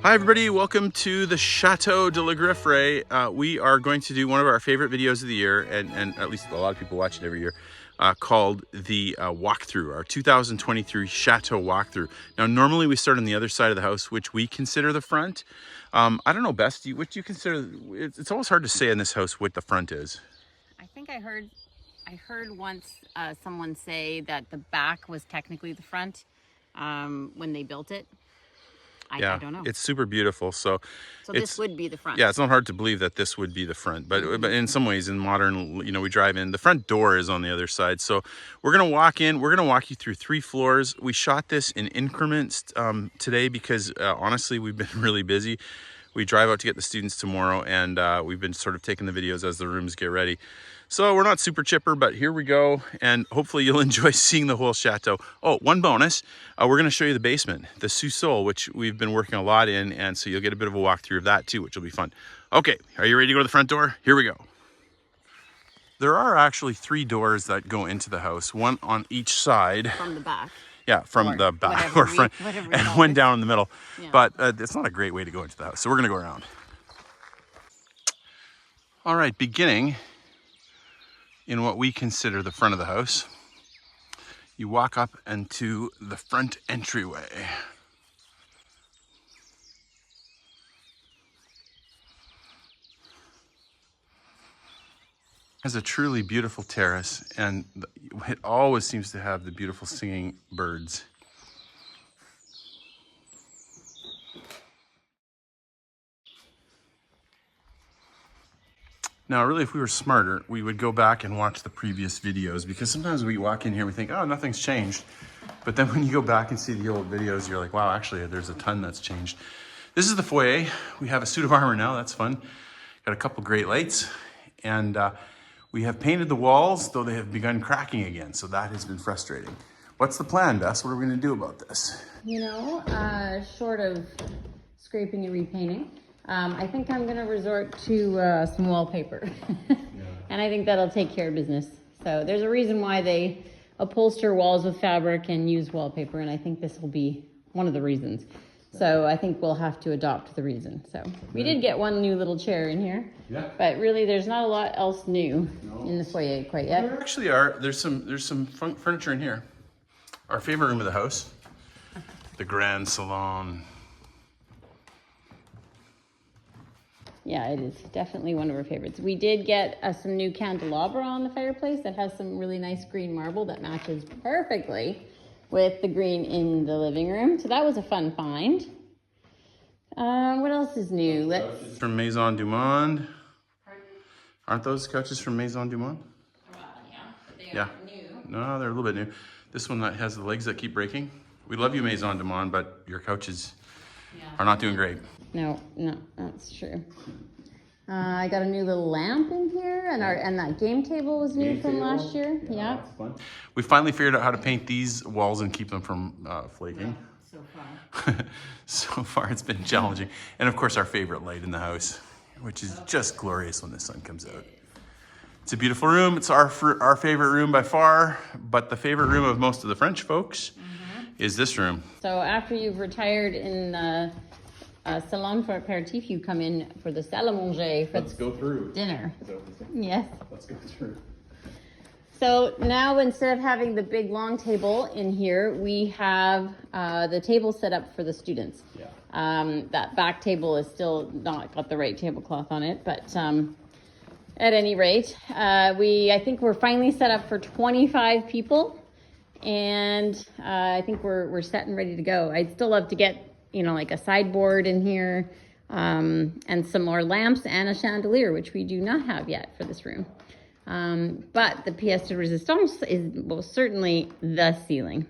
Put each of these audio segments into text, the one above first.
Hi everybody, welcome to the Chateau de la Grifferaie. We are going to do one of our favorite videos of the year, and at least a lot of people watch it every year, called the walkthrough, our 2023 Chateau Walk-through. Now normally we start on the other side of the house, which we consider the front. I don't know, Bess, what do you consider? It's always hard to say in this house what the front is. I think I heard once someone say that the back was technically the front when they built it. I don't know. It's super beautiful. So this would be the front. Yeah, it's not hard to believe that this would be the front, but in some ways, in modern, we drive in, the front door is on the other side. So we're gonna walk in. We're gonna walk you through 3 floors. We shot this in increments today because honestly, we've been really busy. We drive out to get the students tomorrow, and we've been sort of taking the videos as the rooms get ready. So we're not super chipper, but here we go, and hopefully you'll enjoy seeing the whole chateau. Oh, one bonus, we're gonna show you the basement, the Sous, which we've been working a lot in, and so you'll get a bit of a walkthrough of that too, which will be fun. Okay, are you ready to go to the front door? Here we go. There are actually 3 doors that go into the house, one on each side. From the back. Yeah, from the back or front, and one down in the middle. Yeah. But it's not a great way to go into the house, so we're gonna go around. All right, beginning in what we consider the front of the house, you walk up into the front entryway. Has a truly beautiful terrace, and it always seems to have the beautiful singing birds. Now, really, if we were smarter, we would go back and watch the previous videos, because sometimes we walk in here and we think, oh, nothing's changed. But then when you go back and see the old videos, you're like, wow, actually, there's a ton that's changed. This is the foyer. We have a suit of armor now. That's fun. Got a couple great lights. And we have painted the walls, though they have begun cracking again. So that has been frustrating. What's the plan, Bess? What are we going to do about this? Short of scraping and repainting, I think I'm going to resort to some wallpaper. Yeah. And I think that'll take care of business. So there's a reason why they upholster walls with fabric and use wallpaper, and I think this will be one of the reasons. So I think we'll have to adopt the reason. So we did get one new little chair in here, but really there's not a lot else new in the foyer quite yet. There actually are. There's some furniture in here. Our favorite room of the house, the grand salon. Yeah, it is definitely one of our favorites. We did get some new candelabra on the fireplace that has some really nice green marble that matches perfectly with the green in the living room. So that was a fun find. What else is new? From Maison du Monde. Aren't those couches from Maison du Monde? Yeah, they are new. No, they're a little bit new. This one that has the legs that keep breaking. We love you, Maison du Monde, but your couches are not doing great. No, that's true. I got a new little lamp in here, and that game table was new from last year. Yeah. That's fun. We finally figured out how to paint these walls and keep them from flaking. So far. So far it's been challenging. And of course our favorite light in the house, which is just glorious when the sun comes out. It's a beautiful room. It's our favorite room by far, but the favorite room of most of the French folks is this room. So after you've retired in the salon for aperitif, you come in for the salle à manger for dinner. Yes. Let's go through. So now instead of having the big long table in here, we have the table set up for the students. Yeah. That back table is still not got the right tablecloth on it, but at any rate, I think we're finally set up for 25 people, and I think we're set and ready to go. I'd still love to get like a sideboard in here, and some more lamps and a chandelier, which we do not have yet for this room. But the pièce de résistance is most certainly the ceiling.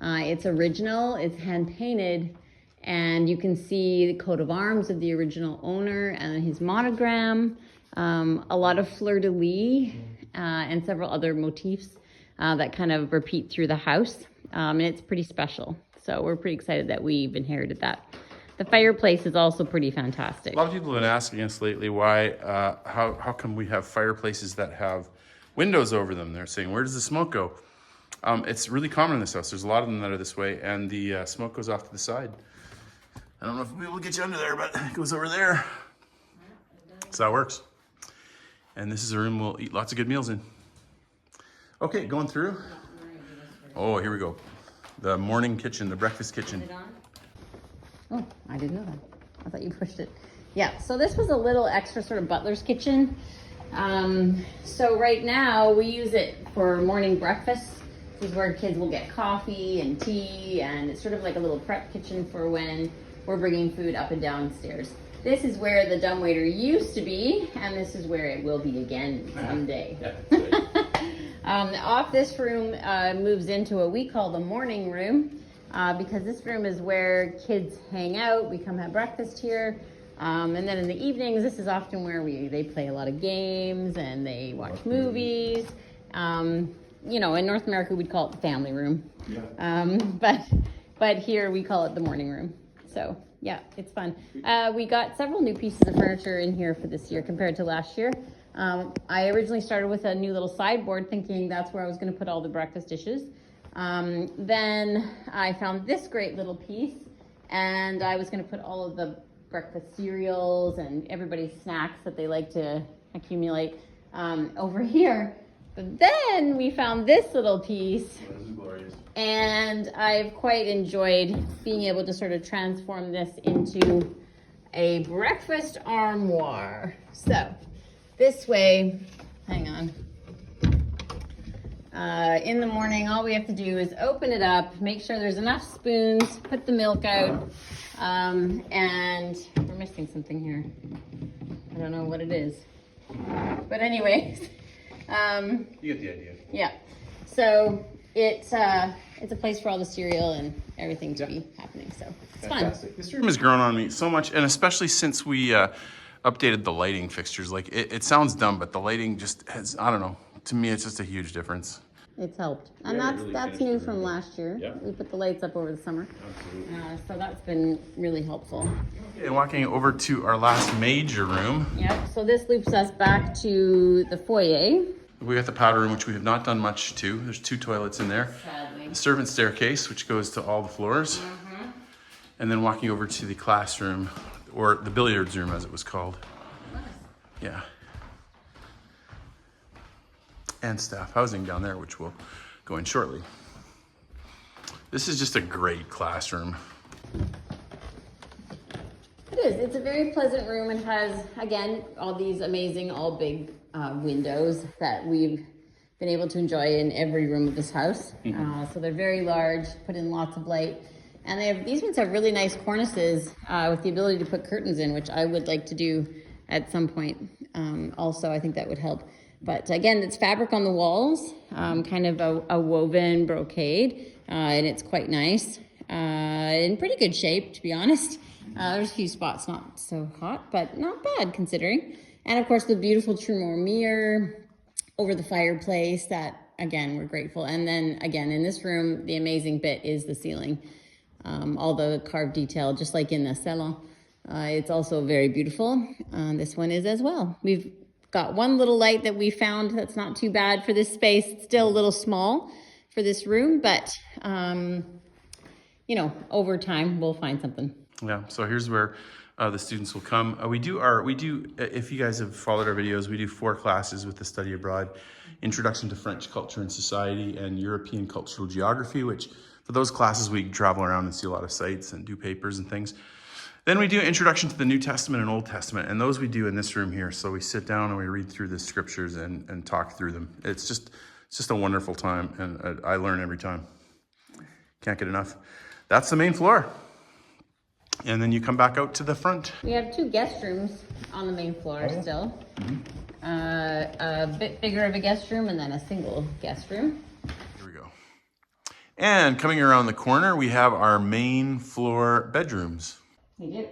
It's original, it's hand painted, and you can see the coat of arms of the original owner and his monogram, a lot of fleur-de-lis, and several other motifs that kind of repeat through the house, and it's pretty special. So we're pretty excited that we've inherited that. The fireplace is also pretty fantastic. A lot of people have been asking us lately why, how come we have fireplaces that have windows over them? They're saying, where does the smoke go? It's really common in this house. There's a lot of them that are this way, and the smoke goes off to the side. I don't know if we'll be able to get you under there, but it goes over there. So that works. And this is a room we'll eat lots of good meals in. Okay, going through. Oh, here we go. The morning kitchen, the breakfast kitchen. Oh, I didn't know that. I thought you pushed it. Yeah, so this was a little extra sort of butler's kitchen. So right now we use it for morning breakfast. This is where kids will get coffee and tea, and it's sort of like a little prep kitchen for when we're bringing food up and downstairs. This is where the dumbwaiter used to be, and this is where it will be again someday. Off this room moves into what we call the morning room, because this room is where kids hang out. We come have breakfast here. And then in the evenings, this is often where they play a lot of games and they watch movies. You know, in North America, we'd call it the family room. Yeah. But here we call it the morning room. So yeah, it's fun. We got several new pieces of furniture in here for this year compared to last year. I originally started with a new little sideboard thinking that's where I was going to put all the breakfast dishes. Then I found this great little piece, and I was going to put all of the breakfast cereals and everybody's snacks that they like to accumulate over here. But then we found this little piece, and I've quite enjoyed being able to sort of transform this into a breakfast armoire. So this way, hang on. In the morning, all we have to do is open it up, make sure there's enough spoons, put the milk out, and we're missing something here. I don't know what it is. But anyways, You get the idea. yeah. So it's a place for all the cereal and everything to be happening. So it's Fantastic. fun. This room has grown on me so much, and especially since we updated the lighting fixtures. Like it sounds dumb, but the lighting just has, I don't know, to me it's just a huge difference. It's helped. And Yeah, really that's finished new the from room. last year. Yeah. We put the lights up over the summer. Absolutely. So that's been really helpful. And walking over to our last major room, Yep, so this loops us back to the foyer. we got the powder room, which we have not done much to. There's 2 toilets in there. Sadly. The servant staircase, which goes to all the floors. And then walking over to the classroom, or the billiards room as it was called. Yeah. And staff housing down there, which we'll go in shortly. This is just a great classroom. It is. It's a very pleasant room and has, again, all these amazing, all big windows that we've been able to enjoy in every room of this house. So they're very large, put in lots of light. And these ones have really nice cornices with the ability to put curtains in, which I would like to do at some point. Also, I think that would help. But again, it's fabric on the walls, kind of a woven brocade, and it's quite nice. In pretty good shape, to be honest. There's a few spots not so hot, but not bad considering. And of course, the beautiful Trumore mirror over the fireplace that, again, we're grateful. And then again, in this room, the amazing bit is the ceiling. All the carved detail, just like in the salon. It's also very beautiful. This one is as well. We've got one little light that we found that's not too bad for this space. It's still a little small for this room, but you know, over time we'll find something. Yeah, so here's where the students will come. We do, if you guys have followed our videos, we do 4 classes with the study abroad. Introduction to French Culture and Society and European Cultural Geography, which for those classes we travel around and see a lot of sites and do papers and things. Then we do Introduction to the New Testament and Old Testament, and those we do in this room here. So we sit down and we read through the scriptures and talk through them. It's just a wonderful time, and I learn every time. Can't get enough. That's the main floor. And then you come back out to the front. We have 2 guest rooms on the main floor still. A bit bigger of a guest room and then a single guest room. Here we go. And coming around the corner, we have our main floor bedrooms. We do.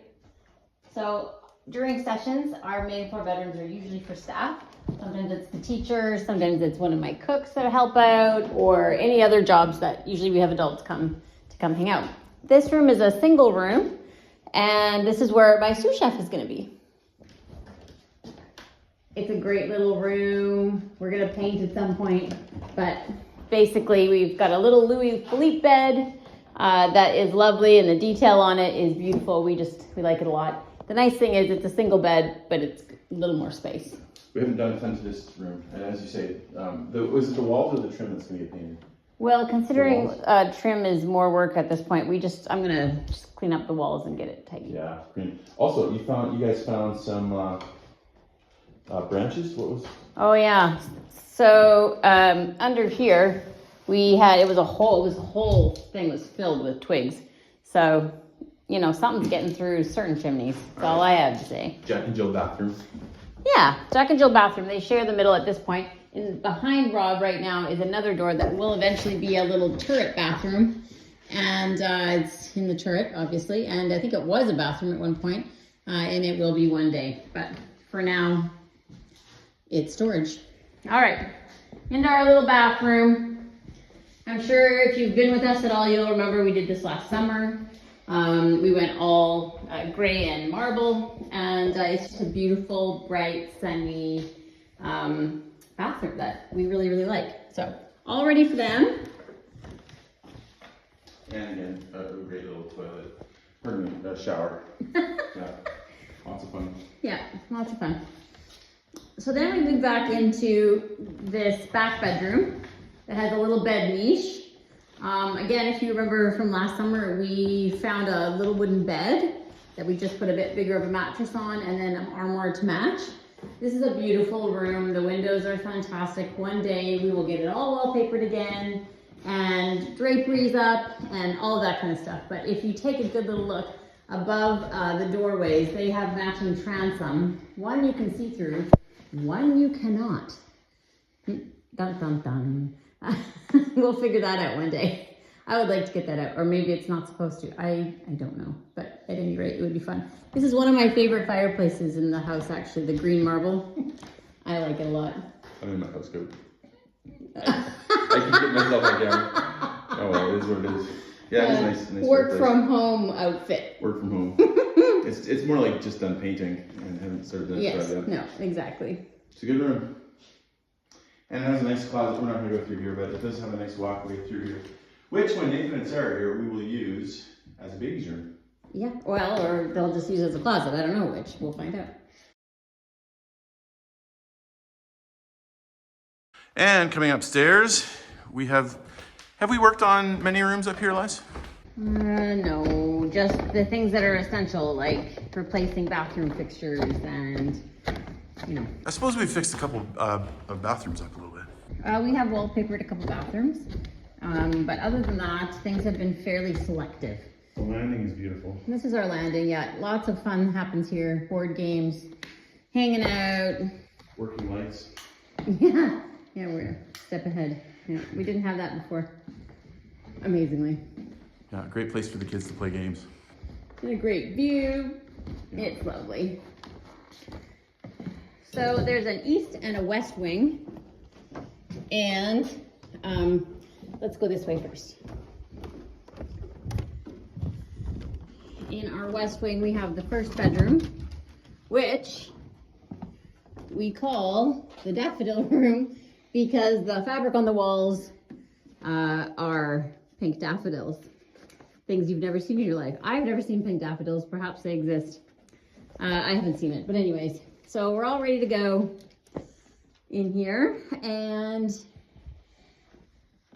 So during sessions, our main floor bedrooms are usually for staff. Sometimes it's the teacher, sometimes it's one of my cooks that help out, or any other jobs that usually we have adults come hang out. This room is a single room, and this is where my sous chef is gonna be. It's a great little room. We're gonna paint at some point, but basically we've got a little Louis Philippe bed, that is lovely, and the detail on it is beautiful. We like it a lot. The nice thing is it's a single bed, but it's a little more space. We haven't done a ton to this room, and as you say, was it the walls or the trim that's going to get painted? Well, considering trim is more work at this point, I'm gonna just clean up the walls and get it tidy. Yeah, green. Also, you guys found some branches. What was? Oh yeah. So under here, it was a whole thing was filled with twigs. So, you know, something's getting through certain chimneys. That's all I have to say. Jack and Jill bathroom. Yeah, Jack and Jill bathroom. They share the middle at this point. And behind Rob right now is another door that will eventually be a little turret bathroom. And it's in the turret, obviously. And I think it was a bathroom at one point. And it will be one day. But for now, it's storage. All right, into our little bathroom. I'm sure if you've been with us at all, you'll remember we did this last summer. We went all gray and marble. And it's just a beautiful, bright, sunny bathroom that we really, really like. So, all ready for them. And again, a great little toilet. Shower. Yeah, lots of fun. Yeah, lots of fun. So then we move back into this back bedroom that has a little bed niche. Again, if you remember from last summer, we found a little wooden bed that we just put a bit bigger of a mattress on and then an armoire to match. This is a beautiful room. The windows are fantastic. One day we will get it all wallpapered again and draperies up and all of that kind of stuff. But if you take a good little look above the doorways, they have matching transom. One you can see through, one you cannot. Dun, dun, dun. We'll figure that out one day. I would like to get that out, or maybe it's not supposed to. I don't know, but at any rate, it would be fun. This is one of my favorite fireplaces in the house, actually, the green marble. I like it a lot. I'm in my house coat. I can get myself on camera. Oh, well, it is what it is. Yeah, it is nice work from home outfit. Work from home. It's more like just done painting and haven't started done yes, yet. no, exactly. It's a good room. And it has a nice closet. We're not going to go through here, but it does have a nice walkway through here. Which, when Nathan and Sarah are here, we will use as a baby's room. Yeah, well, or they'll just use it as a closet. I don't know which. We'll find out. And coming upstairs, we have we worked on many rooms up here, Les? No, just the things that are essential, like replacing bathroom fixtures and, you know. I suppose we fixed a couple of bathrooms up a little bit. We have wallpapered a couple bathrooms. But other than that, things have been fairly selective. The landing is beautiful. This is our landing, yeah. Lots of fun happens here. Board games, hanging out. Working lights. Yeah, we're a step ahead. Yeah, we didn't have that before, amazingly. Yeah, great place for the kids to play games. And a great view. Yeah. It's lovely. So there's an east and a west wing. And let's go this way first. In our west wing, we have the first bedroom, which we call the daffodil room because the fabric on the walls are pink daffodils. Things you've never seen in your life. I've never seen pink daffodils. Perhaps they exist. I haven't seen it, but anyways. So we're all ready to go in here, and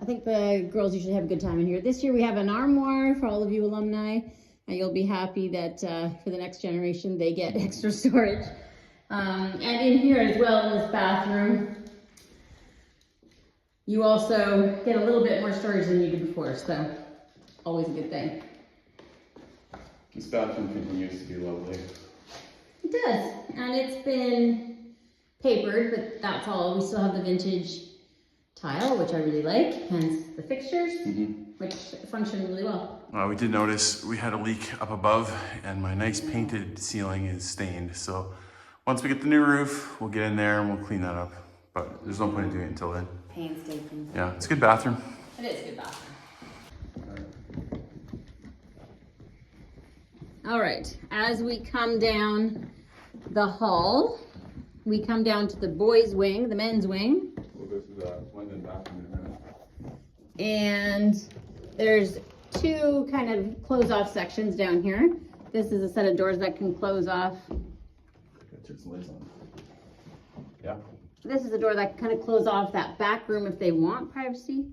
I think the girls usually have a good time in here. This year we have an armoire for all of you alumni, and you'll be happy that for the next generation they get extra storage. And in here as well, in this bathroom, you also get a little bit more storage than you did before, so always a good thing. This bathroom continues to be lovely. It does, and it's been papered, but that's all. We still have the vintage tile, which I really like, hence the fixtures, which function really well. We did notice we had a leak up above, and my nice painted ceiling is stained. So once we get the new roof, we'll get in there and we'll clean that up. But there's no point in doing it until then. Painstaking. Yeah, it's a good bathroom. It is a good bathroom. All right, as we come down the hall, we come down to the boys' wing, the men's wing. We'll go through the London bathroom in a minute. And there's two kind of close off sections down here. This is a set of doors that can close off. Turn some lights on. Yeah. This is a door that can kind of close off that back room if they want privacy.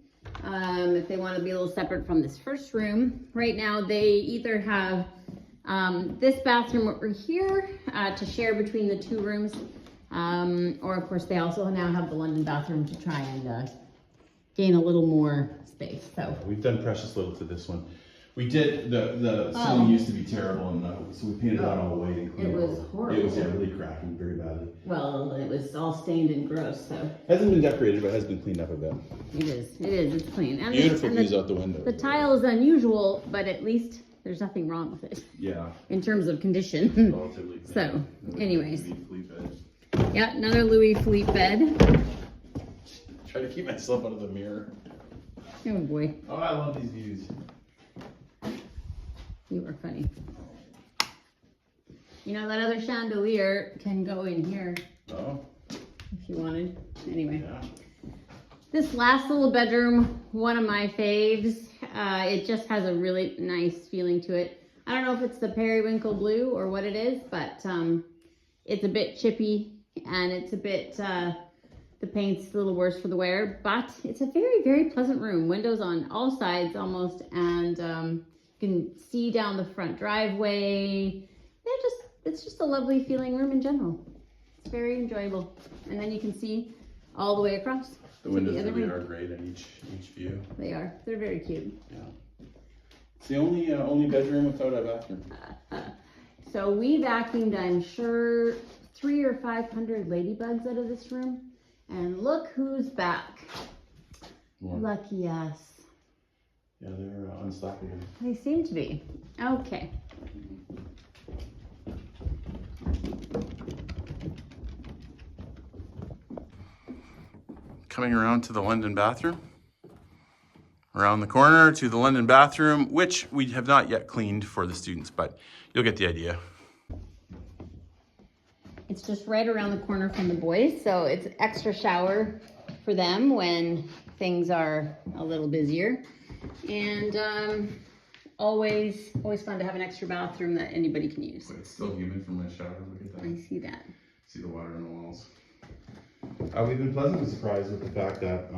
If they want to be a little separate from this first room. Right now they either have this bathroom over here to share between the two rooms. Or of course they also now have the London bathroom to try and gain a little more space. So we've done precious little to this one. We did, the ceiling used to be terrible, and so we painted that all white and clean. It was horrible. It was really cracking very badly. Well, it was all stained and gross, so. Hasn't been decorated, but has been cleaned up a bit. It's clean. And Beautiful views out the window. The tile is unusual, but at least there's nothing wrong with it. Yeah. In terms of condition. Relatively clean. So, anyways. Bed. Yeah, another Louis Philippe bed. Try to keep myself out of the mirror. Oh boy. Oh, I love these views. You are funny. You know, that other chandelier can go in here. Oh. If you wanted. Anyway. Yeah. This last little bedroom, one of my faves. It just has a really nice feeling to it. I don't know if it's the periwinkle blue or what it is, but it's a bit chippy and it's a bit, the paint's a little worse for the wear, but it's a very, very pleasant room. Windows on all sides almost, and you can see down the front driveway. It's just a lovely feeling room in general. It's very enjoyable. And then you can see all the way across. The windows really are great in each view. They are. They're very cute. Yeah. It's the only bedroom without a bathroom. So we vacuumed, I'm sure, 300 or 500 ladybugs out of this room. And look who's back. More. Lucky us. Yeah, they're unstoppable. They seem to be. Okay. Coming around to the London bathroom. Around the corner to the London bathroom, which we have not yet cleaned for the students, but you'll get the idea. It's just right around the corner from the boys, so it's extra shower for them when things are a little busier. And always fun to have an extra bathroom that anybody can use. But it's still humid from my shower. Look at that. I see that. See the water on the walls. We've been pleasantly surprised with the fact that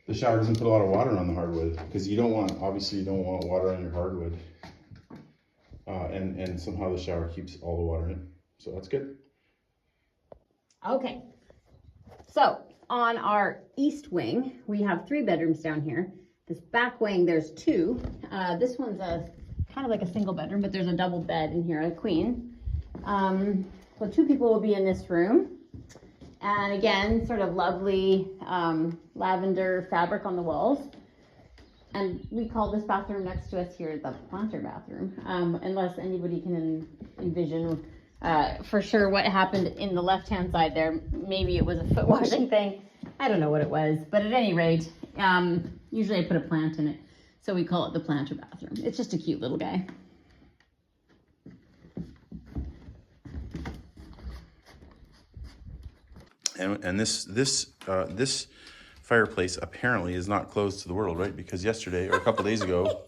the shower doesn't put a lot of water on the hardwood, because obviously you don't want water on your hardwood. And somehow the shower keeps all the water in. So that's good. Okay. So on our east wing, we have 3 bedrooms down here. This back wing, there's 2. This one's a kind of like a single bedroom, but there's a double bed in here, a queen. So 2 people will be in this room. And again, sort of lovely lavender fabric on the walls. And we call this bathroom next to us here the planter bathroom, unless anybody can envision for sure what happened in the left-hand side there. Maybe it was a foot washing thing. I don't know what it was, but at any rate, usually I put a plant in it. So we call it the planter bathroom. It's just a cute little guy. And this fireplace apparently is not closed to the world, right? Because yesterday or a couple days ago,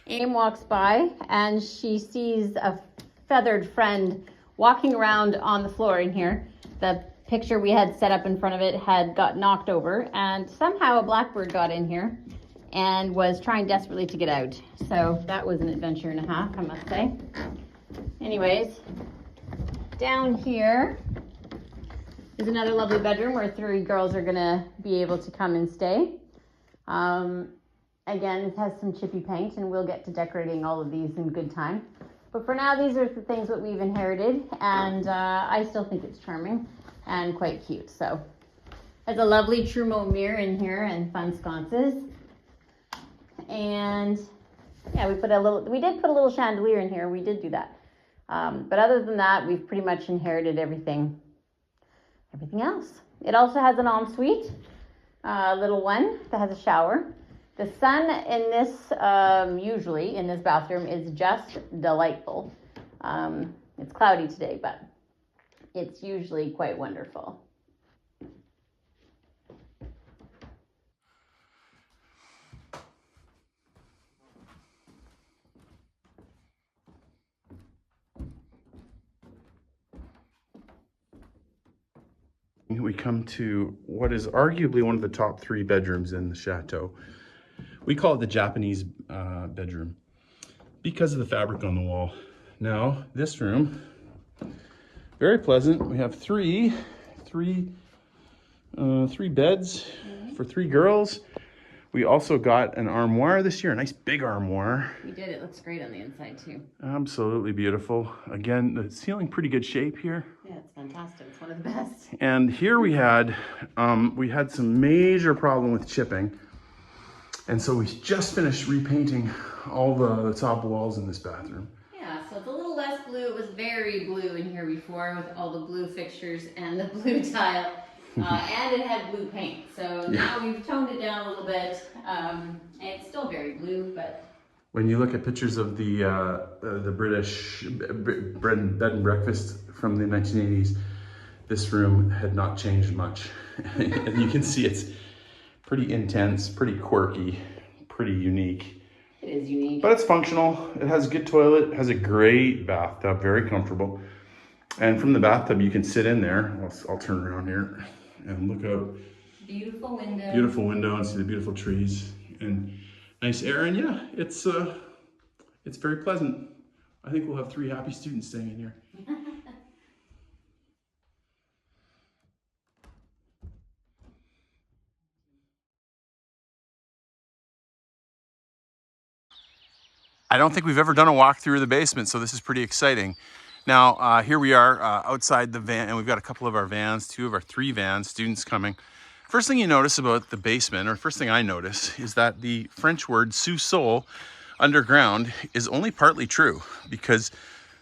Aim walks by and she sees a feathered friend walking around on the floor in here. The picture we had set up in front of it had got knocked over, and somehow a blackbird got in here and was trying desperately to get out. So that was an adventure and a half, I must say. Anyways, down here is another lovely bedroom where 3 girls are gonna be able to come and stay. Again, it has some chippy paint, and we'll get to decorating all of these in good time. But for now, these are the things that we've inherited, and I still think it's charming and quite cute. So there's a lovely Trumeau mirror in here and fun sconces. And yeah, we did put a little chandelier in here. We did do that. But other than that, we've pretty much inherited everything else. It also has an ensuite, little one that has a shower. The sun in this, usually in this bathroom, is just delightful. It's cloudy today, but it's usually quite wonderful. we come to what is arguably one of the top 3 bedrooms in the chateau. We call it the Japanese bedroom because of the fabric on the wall. Now, this room, very pleasant. We have three beds for 3 girls. We also got an armoire this year, a nice big armoire. We did. It looks great on the inside too. Absolutely beautiful. Again, the ceiling pretty good shape here. Yeah, it's fantastic. It's one of the best. And here we had some major problem with chipping. And so we just finished repainting all the top walls in this bathroom. Yeah, so it's a little less blue. It was very blue in here before with all the blue fixtures and the blue tile. And it had blue paint. So now we've toned it down a little bit. And it's still very blue, but... When you look at pictures of the British bed and breakfast from the 1980s, this room had not changed much. And you can see it's pretty intense, pretty quirky, pretty unique. It is unique. But it's functional. It has a good toilet, it has a great bathtub, very comfortable. And from the bathtub, you can sit in there. I'll turn around here and look out. Beautiful window. Beautiful window and see the beautiful trees and nice air. And yeah, it's very pleasant. I think we'll have 3 happy students staying in here. I don't think we've ever done a walk through the basement, so this is pretty exciting. Now, here we are outside the van, and we've got a couple of our vans, 2 of our 3 vans, students coming. First thing you notice about the basement, or first thing I notice, is that the French word sous-sol, underground, is only partly true, because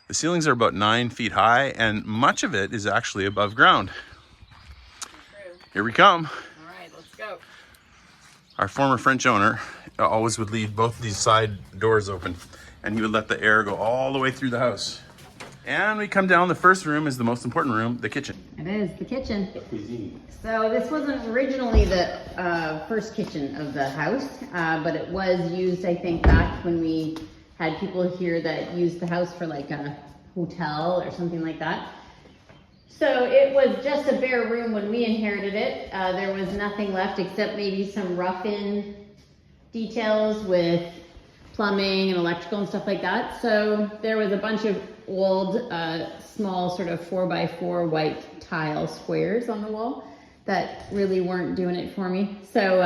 the ceilings are about 9 feet high, and much of it is actually above ground. True. Here we come. All right, let's go. Our former French owner always would leave both of these side doors open, and he would let the air go all the way through the house. And we come down, the first room is the most important room, the kitchen. It is, the kitchen. The cuisine. So this wasn't originally the first kitchen of the house, but it was used, I think, back when we had people here that used the house for like a hotel or something like that. So it was just a bare room when we inherited it. There was nothing left except maybe some rough-in details with plumbing and electrical and stuff like that. So there was a bunch of old, small sort of 4x4 white tile squares on the wall that really weren't doing it for me. So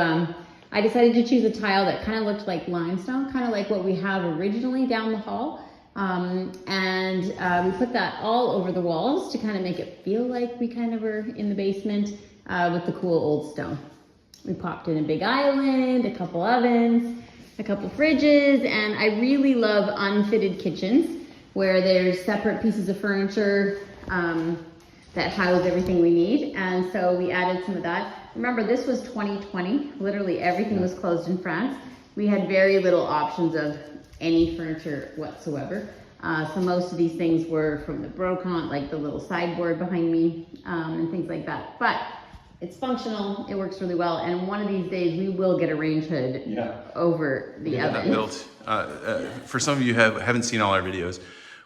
I decided to choose a tile that kind of looked like limestone, kind of like what we have originally down the hall. And we put that all over the walls to kind of make it feel like we kind of were in the basement with the cool old stone. We popped in a big island, a couple ovens, a couple fridges, and I really love unfitted kitchens where there's separate pieces of furniture that house everything we need. And so we added some of that. Remember, this was 2020. Literally everything was closed in France. We had very little options of any furniture whatsoever. So most of these things were from the brocante, like the little sideboard behind me, and things like that. But it's functional, it works really well, and one of these days we will get a range hood over the oven. That built. For some of you who haven't seen all our videos,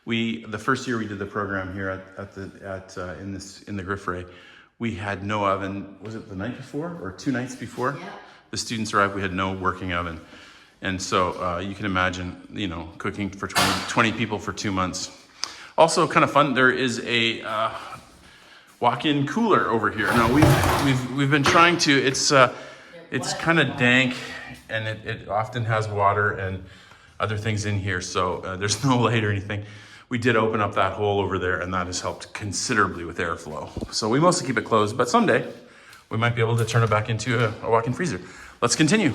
the first year we did the program here in the Grifferaie, we had no oven. Was it the night before or 2 nights before? Yeah. The students arrived, we had no working oven. And so you can imagine, cooking for 20 people for 2 months. Also kind of fun, there is a walk-in cooler over here. Now we've been trying to, it's kind of dank, and it often has water and other things in here, so there's no light or anything. We did open up that hole over there, and that has helped considerably with airflow. So we mostly keep it closed, but someday we might be able to turn it back into a walk-in freezer. Let's continue.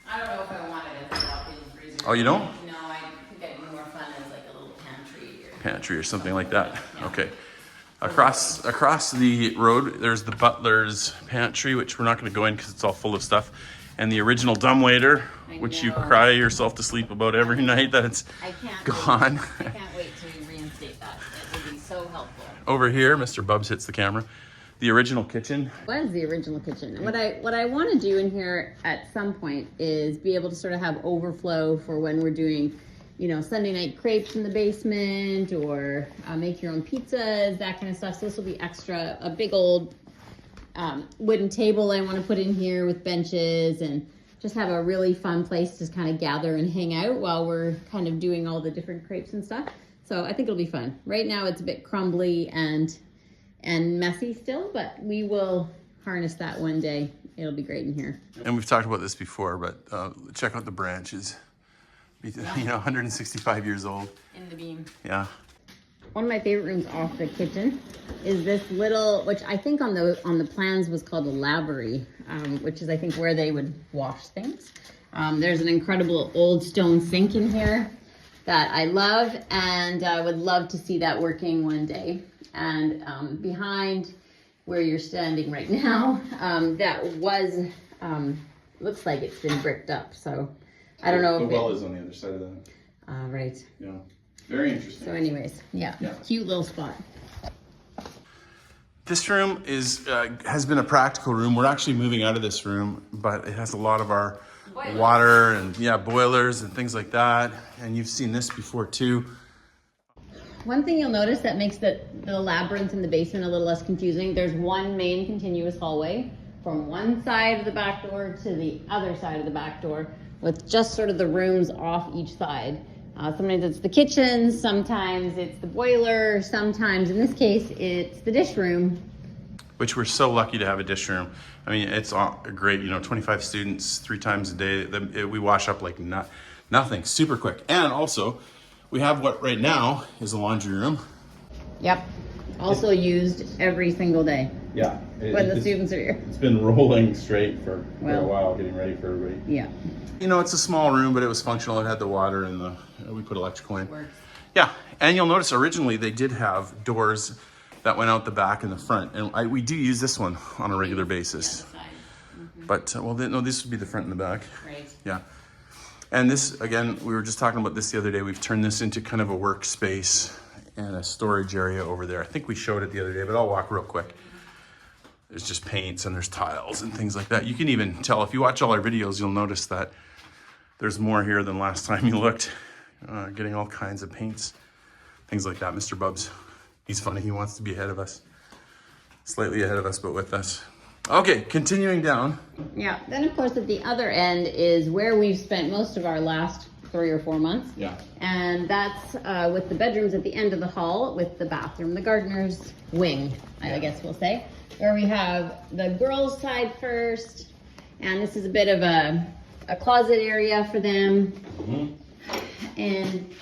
I don't know if I want it as a walk-in freezer. Oh, you don't? No, I think it'd be more fun as like a little pantry Or something like that. Yeah. Okay. Across the road, there's the butler's pantry, which we're not going to go in because it's all full of stuff, and the original dumbwaiter, which you cry yourself to sleep about every night that it's gone. I can't wait to reinstate that. It would be so helpful. Over here, Mr. Bubs hits the camera. The original kitchen. What is the original kitchen? And what I want to do in here at some point is be able to sort of have overflow for when we're doing, Sunday night crepes in the basement, or make your own pizzas, that kind of stuff. So this will be extra, a big old wooden table I want to put in here with benches and just have a really fun place to kind of gather and hang out while we're kind of doing all the different crepes and stuff. So I think it'll be fun. Right now it's a bit crumbly and messy still, but we will harness that one day. It'll be great in here. And we've talked about this before, but check out the branches. You know, 165 years old. In the beam. Yeah. One of my favorite rooms off the kitchen is this little, which I think on the plans was called a lavery, which is I think where they would wash things. There's an incredible old stone sink in here that I love, and I would love to see that working one day. And behind where you're standing right now, that was, looks like it's been bricked up. So I don't know. The well is on the other side of that. Right. Yeah. Very interesting. So anyways, yeah. Cute little spot. This room has been a practical room. We're actually moving out of this room, but it has a lot of our water and boilers and things like that. And you've seen this before too. One thing you'll notice that makes the labyrinth in the basement a little less confusing, there's one main continuous hallway from one side of the back door to the other side of the back door with just sort of the rooms off each side. Sometimes it's the kitchen, sometimes it's the boiler, sometimes in this case it's the dish room. Which we're so lucky to have a dish room. I mean, it's great, 25 students 3 times a day. We wash up like nothing, super quick. And also, we have what right now is a laundry room. Yep, also used every single day. Yeah. When the students are here. It's been rolling straight for a while, getting ready for everybody. Yeah. It's a small room, but it was functional. It had the water and we put electrical in. Works. Yeah, and you'll notice originally they did have doors that went out the back and the front. And we do use this one on a regular basis. But, no, this would be the front and the back. Right. Yeah. And this, again, we were just talking about this the other day. We've turned this into kind of a workspace and a storage area over there. I think we showed it the other day, but I'll walk real quick. There's just paints and there's tiles and things like that. You can even tell, if you watch all our videos, you'll notice that there's more here than last time you looked. Getting all kinds of paints, things like that. Mr. Bubs, he's funny. He wants to be ahead of us. Slightly ahead of us, but with us. Okay, continuing down. Yeah, then of course at the other end is where we've spent most of our last 3 or 4 months. Yeah. And that's with the bedrooms at the end of the hall with the bathroom, the gardener's wing, I guess we'll say, where we have the girls' side first. And this is a bit of a closet area for them. And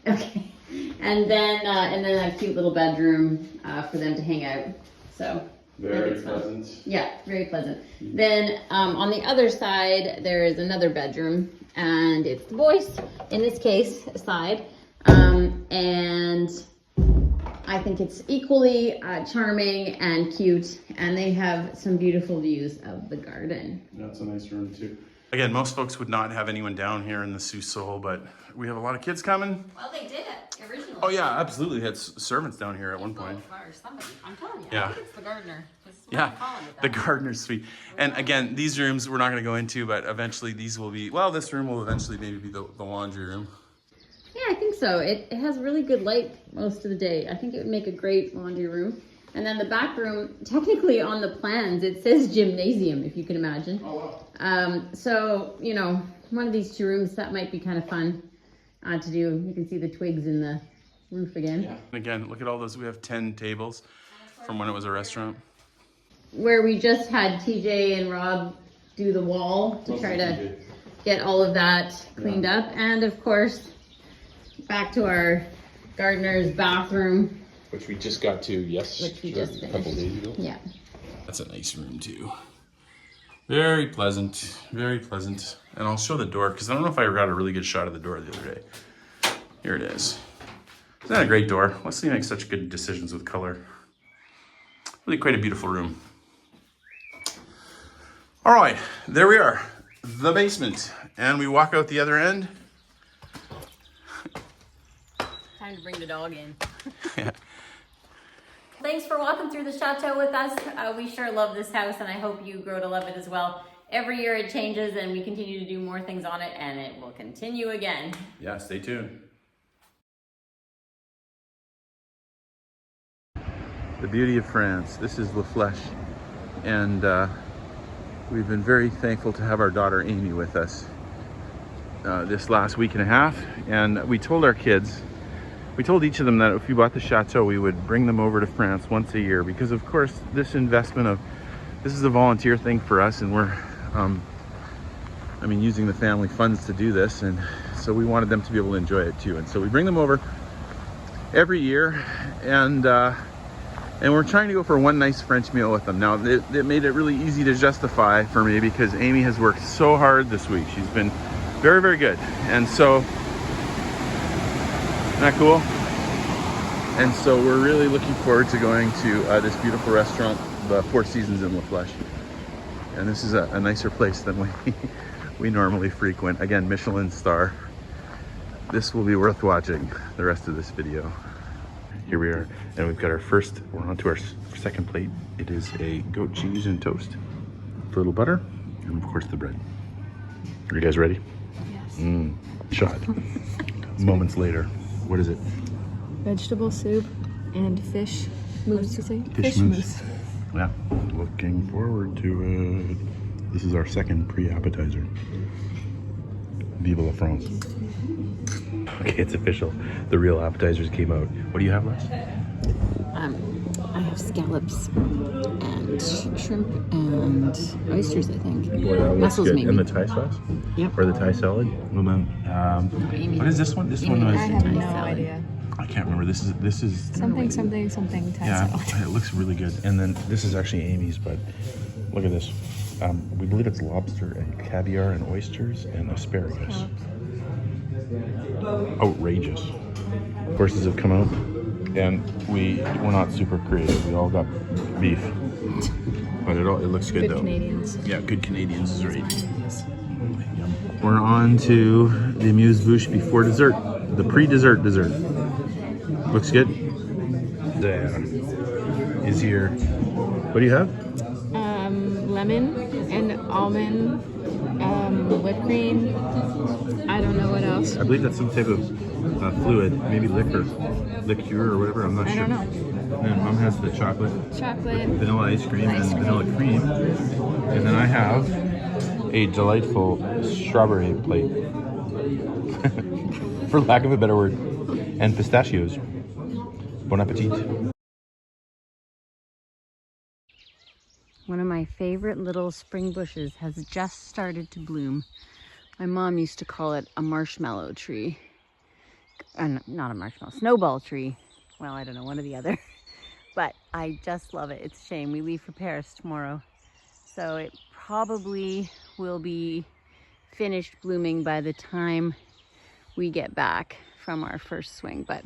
okay. And then a cute little bedroom for them to hang out. So very pleasant. Yeah, very pleasant. Then on the other side, there is another bedroom, and it's the boys, in this case, side. And I think it's equally charming and cute, and they have some beautiful views of the garden. That's a nice room too. Again, most folks would not have anyone down here in the Sous, but we have a lot of kids coming. Well, they did originally. Oh yeah, absolutely. We had servants down here at one point. I'm telling you, Yeah. I think it's the gardener. Yeah, the gardener's suite. And again, these rooms we're not going to go into, but eventually these will be, this room will eventually maybe be the laundry room. Yeah, I think so. It has really good light most of the day. I think it would make a great laundry room. And then the back room, technically on the plans, it says gymnasium, if you can imagine. Oh, wow. So, one of these 2 rooms, that might be kind of fun to do. You can see the twigs in the roof again. Yeah. And again, look at all those. We have 10 tables from when it was a restaurant. Where we just had TJ and Rob do the wall to try to get all of that cleaned up. And of course, back to our gardener's bathroom. Which we just got to, yes, Which we just a couple finished. days ago. Yeah. That's a nice room too. Very pleasant, very pleasant. And I'll show the door because I don't know if I got a really good shot of the door the other day. Here it is. Isn't that a great door? Leslie makes such good decisions with color. Really quite a beautiful room. All right, there we are, the basement. And we walk out the other end. Time to bring the dog in. Yeah. Thanks for walking through the chateau with us. We sure love this house, and I hope you grow to love it as well. Every year it changes, and we continue to do more things on it, and it will continue again. Yeah, stay tuned. The beauty of France. This is La Flèche. and we've been very thankful to have our daughter Amy with us this last week and a half. And we told our kids, we told each of them that if we bought the chateau, we would bring them over to France once a year, because of course this is a volunteer thing for us, and we're I mean, using the family funds to do this, and so we wanted them to be able to enjoy it too. And so we bring them over every year, and we're trying to go for one nice French meal with them. Now, it made it really easy to justify for me, because Amy has worked so hard this week. She's been very, very good. And so, isn't that cool? And so we're really looking forward to going to this beautiful restaurant, the Four Seasons in La Flèche. And this is a nicer place than we normally frequent. Again, Michelin star. This will be worth watching the rest of this video. Here we are, and we've got we're on to our second plate. It is a goat cheese and toast, a little butter, and of course the bread. Are you guys ready? Yes. Shot. Moments later. What is it? Vegetable soup and fish mousse, you say? Fish mousse. Yeah, looking forward to it. This is our second pre-appetizer. Vive la France. Okay, it's official. The real appetizers came out. What do you have, Les? I have scallops and shrimp and oysters, I think. Boy, that looks Mussels, good. maybe. And the Thai sauce? Yep. Or the Thai salad? Well, then, what is this one? This one was... I have no salad. idea. I can't remember. This is Something Thai yeah, salad. it looks really good. And then this is actually Amy's, but look at this. We believe it's lobster and caviar and oysters and asparagus. Outrageous. Courses have come out, and we're not super creative. We all got beef, but it looks good Good though. Canadians. Yeah, good Canadians is right. Yum. We're on to the amuse-bouche before dessert, the pre-dessert dessert. Looks good. There is here. What do you have? Lemon and almond, whipped cream. I don't know what else. I believe that's some type of fluid, maybe liquor or whatever. I'm not I sure. don't know. And Mom has the chocolate, Chocolate. vanilla ice cream, and vanilla cream. And then I have a delightful strawberry plate, for lack of a better word, and pistachios. Bon appetit. One of my favorite little spring bushes has just started to bloom. My mom used to call it a marshmallow tree. Not a marshmallow, snowball tree. Well, I don't know, one or the other. But I just love it. It's a shame. We leave for Paris tomorrow. So it probably will be finished blooming by the time we get back from our first swing. But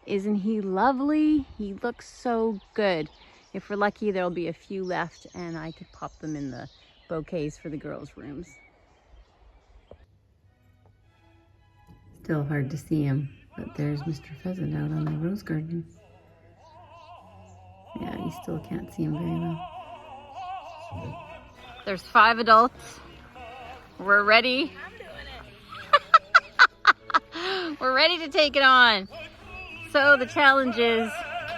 isn't he lovely? He looks so good. If we're lucky, there'll be a few left, and I could pop them in the bouquets for the girls' rooms. Still hard to see him, but there's Mr. Pheasant out on the rose garden. Yeah, you still can't see him very well. There's 5 adults. We're ready. We're ready to take it on. So the challenge is,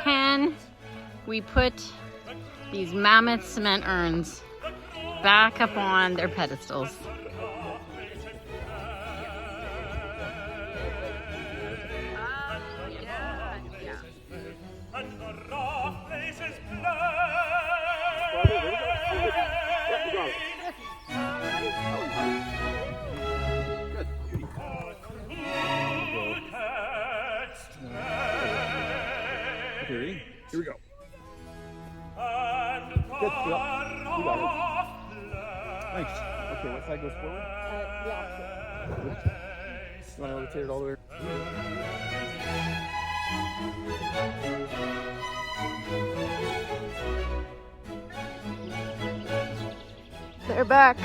can we put these mammoth cement urns back up on their pedestals? Okay, here we go. Good, you got it. Nice. Okay, what side goes forward? The opposite. You want to rotate it all the way? They're back.